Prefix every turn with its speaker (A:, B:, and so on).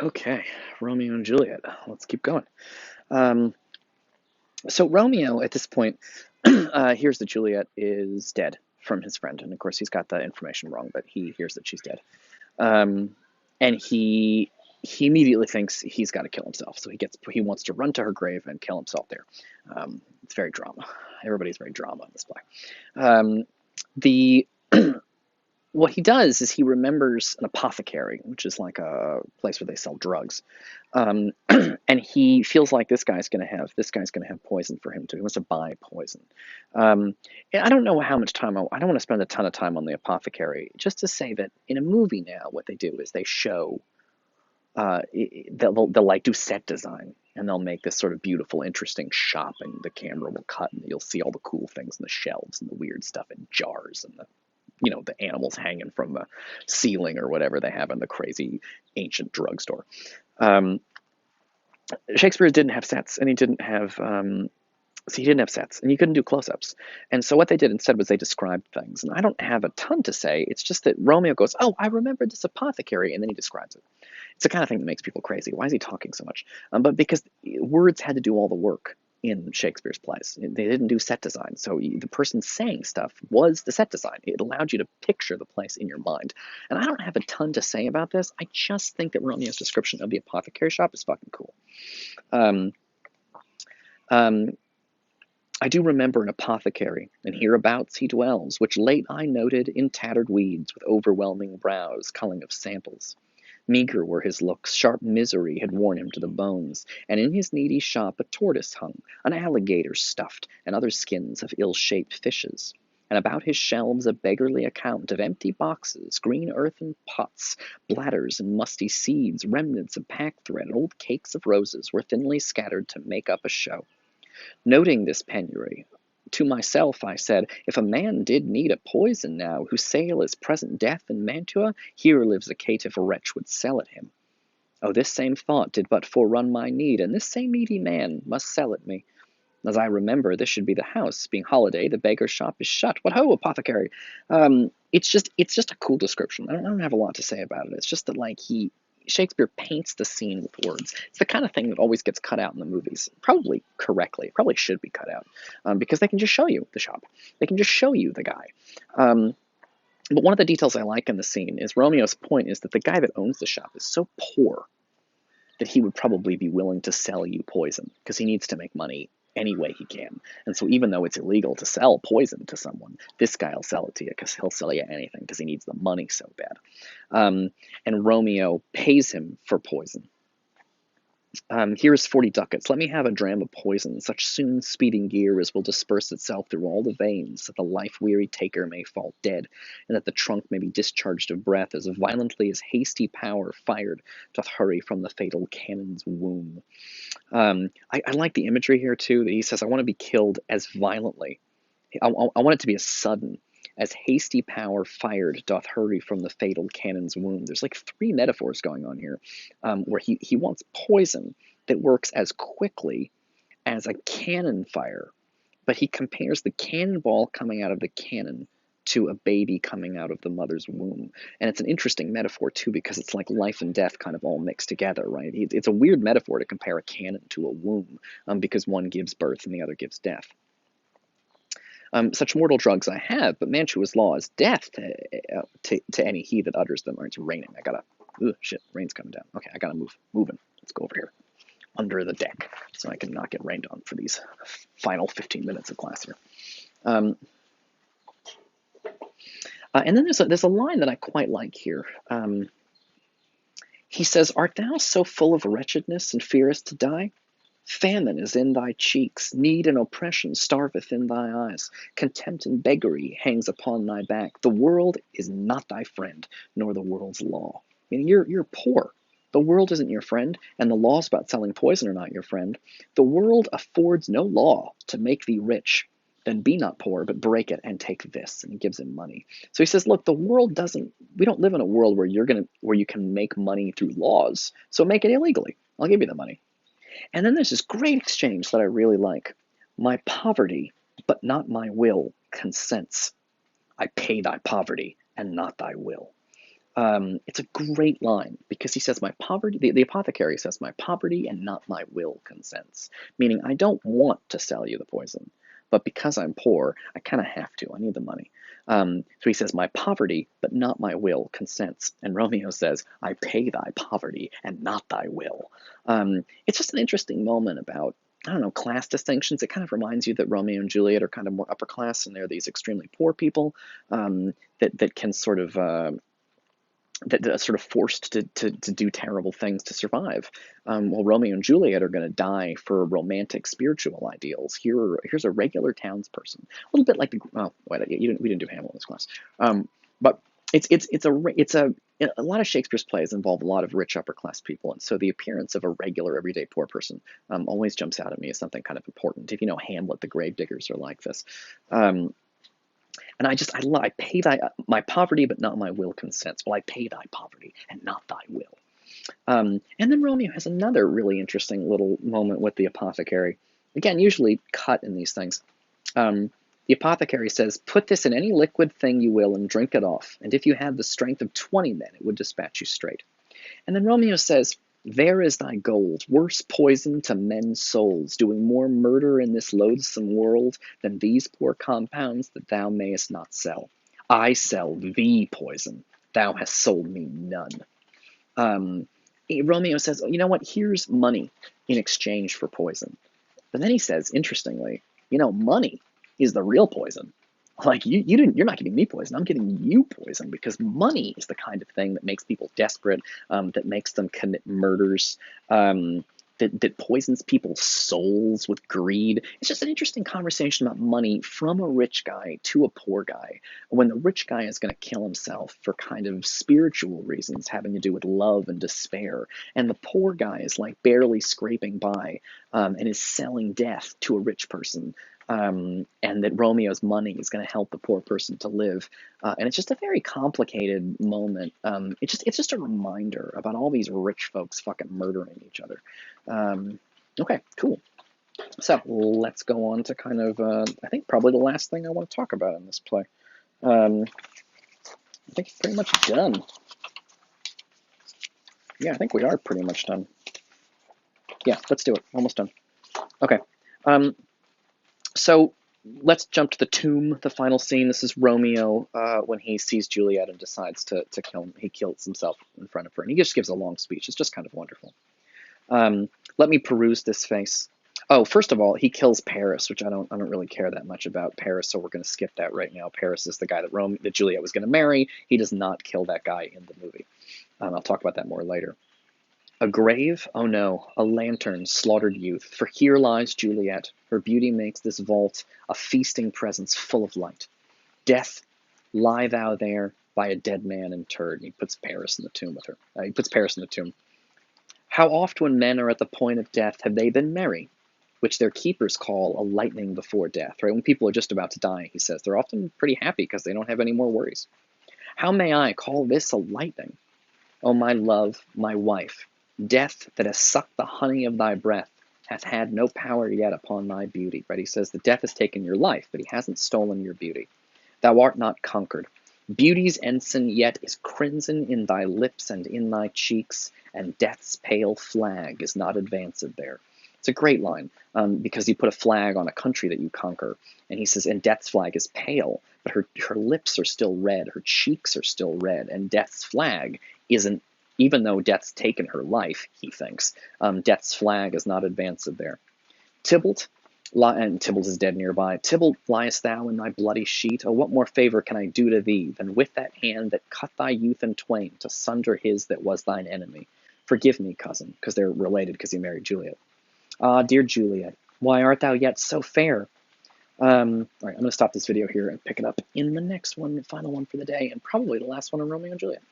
A: Okay, Romeo and Juliet. Let's keep going. Um, so Romeo, at this point, hears that Juliet is dead from his friend, and of course he's got the information wrong, but he hears that she's dead, um, and he immediately thinks he's got to kill himself. So he wants to run to her grave and kill himself there. It's very drama. Everybody's very drama in this play. The What he does is he remembers an apothecary, which is like a place where they sell drugs, and he feels like this guy's gonna have poison for him too. He wants to buy poison. And I don't know how much time I don't want to spend a ton of time on the apothecary. Just to say that in a movie now, what they do is they show they'll like do set design and they'll make this sort of beautiful, interesting shop, and the camera will cut and you'll see all the cool things in the shelves and the weird stuff in jars and the animals hanging from the ceiling or whatever they have in the crazy ancient drugstore. Um, Shakespeare didn't have sets, and he didn't have sets, and you couldn't do close-ups. And so what they did instead was they described things. And I don't have a ton to say. It's just that Romeo goes, "Oh, I remember this apothecary," and then he describes it. It's the kind of thing that makes people crazy. Why is he talking so much? But because words had to do all the work in Shakespeare's plays. They didn't do set design. So the person saying stuff was the set design. It allowed you to picture the place in your mind. And I don't have a ton to say about this. I just think that Romeo's description of the apothecary shop is fucking cool. Um, um, I do remember an apothecary, and hereabouts he dwells, which late I noted in tattered weeds, with overwhelming brows, culling of samples. Meagre were his looks, sharp misery had worn him to the bones, and in his needy shop a tortoise hung, an alligator stuffed, and other skins of ill-shaped fishes. And about his shelves a beggarly account of empty boxes, green earthen pots, bladders and musty seeds, remnants of pack-thread, and old cakes of roses were thinly scattered to make up a show. Noting this penury, to myself I said, if a man did need a poison now, whose sale is present death in Mantua, here lives a caitiff wretch would sell it him. Oh, this same thought did but forerun my need, and this same needy man must sell it me. As I remember, this should be the house. Being holiday, the beggar's shop is shut. What ho, apothecary! It's just a cool description. I don't have a lot to say about it. It's just that like Shakespeare paints the scene with words. It's the kind of thing that always gets cut out in the movies, probably correctly. It probably should be cut out because they can just show you the shop. They can just show you the guy. Um, but one of the details I like in the scene is Romeo's point is that the guy that owns the shop is so poor that he would probably be willing to sell you poison because he needs to make money any way he can. And so even though it's illegal to sell poison to someone, this guy will sell it to you because he'll sell you anything because he needs the money so bad. And Romeo pays him for poison. Here's 40 ducats. Let me have a dram of poison, such soon speeding gear as will disperse itself through all the veins, that the life-weary taker may fall dead, and that the trunk may be discharged of breath as violently as hasty power fired doth hurry from the fatal cannon's womb. I like the imagery here, too, that he says, I want to be killed as violently. I want it to be as sudden as hasty power fired doth hurry from the fatal cannon's womb. There's like three metaphors going on here, where he wants poison that works as quickly as a cannon fire, but he compares the cannonball coming out of the cannon to a baby coming out of the mother's womb. And it's an interesting metaphor, too, because it's like life and death kind of all mixed together, right? It's a weird metaphor to compare a cannon to a womb, because one gives birth and the other gives death. Such mortal drugs I have, but Mantua's law is death to any he that utters them. Or it's raining. I gotta, shit, rain's coming down. Okay, I gotta moving. Let's go over here under the deck so I can not get rained on for these final 15 minutes of class here. And then there's a line that I quite like here. He says, art thou so full of wretchedness and fearest to die? Famine is in thy cheeks, need and oppression starveth in thy eyes, contempt and beggary hangs upon thy back. The world is not thy friend, nor the world's law. Meaning you're poor. The world isn't your friend, and the laws about selling poison are not your friend. The world affords no law to make thee rich. Then be not poor, but break it and take this. And he gives him money. So he says, look, we don't live in a world where you can make money through laws. So make it illegally. I'll give you the money. And then there's this great exchange that I really like. My poverty, but not my will, consents. I pay thy poverty and not thy will. It's a great line because he says, my poverty, the apothecary says, my poverty and not my will consents. Meaning, I don't want to sell you the poison, but because I'm poor, I kind of have to. I need the money. So he says, my poverty, but not my will consents. And Romeo says, I pay thy poverty and not thy will. It's just an interesting moment about, I don't know, class distinctions. It kind of reminds you that Romeo and Juliet are kind of more upper class, and they're these extremely poor people that can sort of that are sort of forced to do terrible things to survive. While Romeo and Juliet are going to die for romantic spiritual ideals. Here's a regular townsperson, a little bit like we didn't do Hamlet in this class, but it's a lot of Shakespeare's plays involve a lot of rich upper class people, and so the appearance of a regular everyday poor person always jumps out at me as something kind of important. If you know Hamlet, the gravediggers are like this. And I pay my poverty, but not my will consents. Well, I pay thy poverty and not thy will. And then Romeo has another really interesting little moment with the apothecary. Again, usually cut in these things. The apothecary says, put this in any liquid thing you will and drink it off. And if you had the strength of 20 men, it would dispatch you straight. And then Romeo says, there is thy gold, worse poison to men's souls, doing more murder in this loathsome world than these poor compounds that thou mayest not sell. I sell thee poison, thou hast sold me none. Romeo says, you know what, here's money in exchange for poison. But then he says, interestingly, money is the real poison. Like you're not giving me poison. I'm giving you poison because money is the kind of thing that makes people desperate, that makes them commit murders, that poisons people's souls with greed. It's just an interesting conversation about money from a rich guy to a poor guy. When the rich guy is going to kill himself for kind of spiritual reasons having to do with love and despair, and the poor guy is like barely scraping by, and is selling death to a rich person. And that Romeo's money is going to help the poor person to live, and it's just a very complicated moment. It's just a reminder about all these rich folks fucking murdering each other. Okay, cool. So let's go on to kind of I think probably the last thing I want to talk about in this play. I think it's pretty much done. Yeah, I think we are pretty much done. Yeah, let's do it. Almost done. Okay. So let's jump to the tomb, the final scene. This is Romeo when he sees Juliet and decides to kill him. He kills himself in front of her, and he just gives a long speech. It's just kind of wonderful. Let me peruse this face. Oh, first of all, he kills Paris, which I don't really care that much about Paris, so we're going to skip that right now. Paris is the guy that Juliet was going to marry. He does not kill that guy in the movie. I'll talk about that more later. A grave? Oh no, a lantern, slaughtered youth. For here lies Juliet. Her beauty makes this vault a feasting presence full of light. Death, lie thou there by a dead man interred. And he puts Paris in the tomb with her. He puts Paris in the tomb. How oft when men are at the point of death have they been merry, which their keepers call a lightning before death, right? When people are just about to die, he says, they're often pretty happy because they don't have any more worries. How may I call this a lightning? O my love, my wife, death that has sucked the honey of thy breath hath had no power yet upon thy beauty. Right? He says that death has taken your life, but he hasn't stolen your beauty. Thou art not conquered. Beauty's ensign yet is crimson in thy lips and in thy cheeks, and death's pale flag is not advanced there. It's a great line, because you put a flag on a country that you conquer, and he says, and death's flag is pale, but her lips are still red, her cheeks are still red, and death's flag isn't, even though death's taken her life, he thinks, death's flag is not advanced there. Tybalt, and Tybalt is dead nearby. Tybalt, liest thou in thy bloody sheet? Oh, what more favor can I do to thee than with that hand that cut thy youth in twain to sunder his that was thine enemy? Forgive me, cousin, because they're related because he married Juliet. Ah, dear Juliet, why art thou yet so fair? All right, I'm going to stop this video here and pick it up in the next one, the final one for the day, and probably the last one on Romeo and Juliet.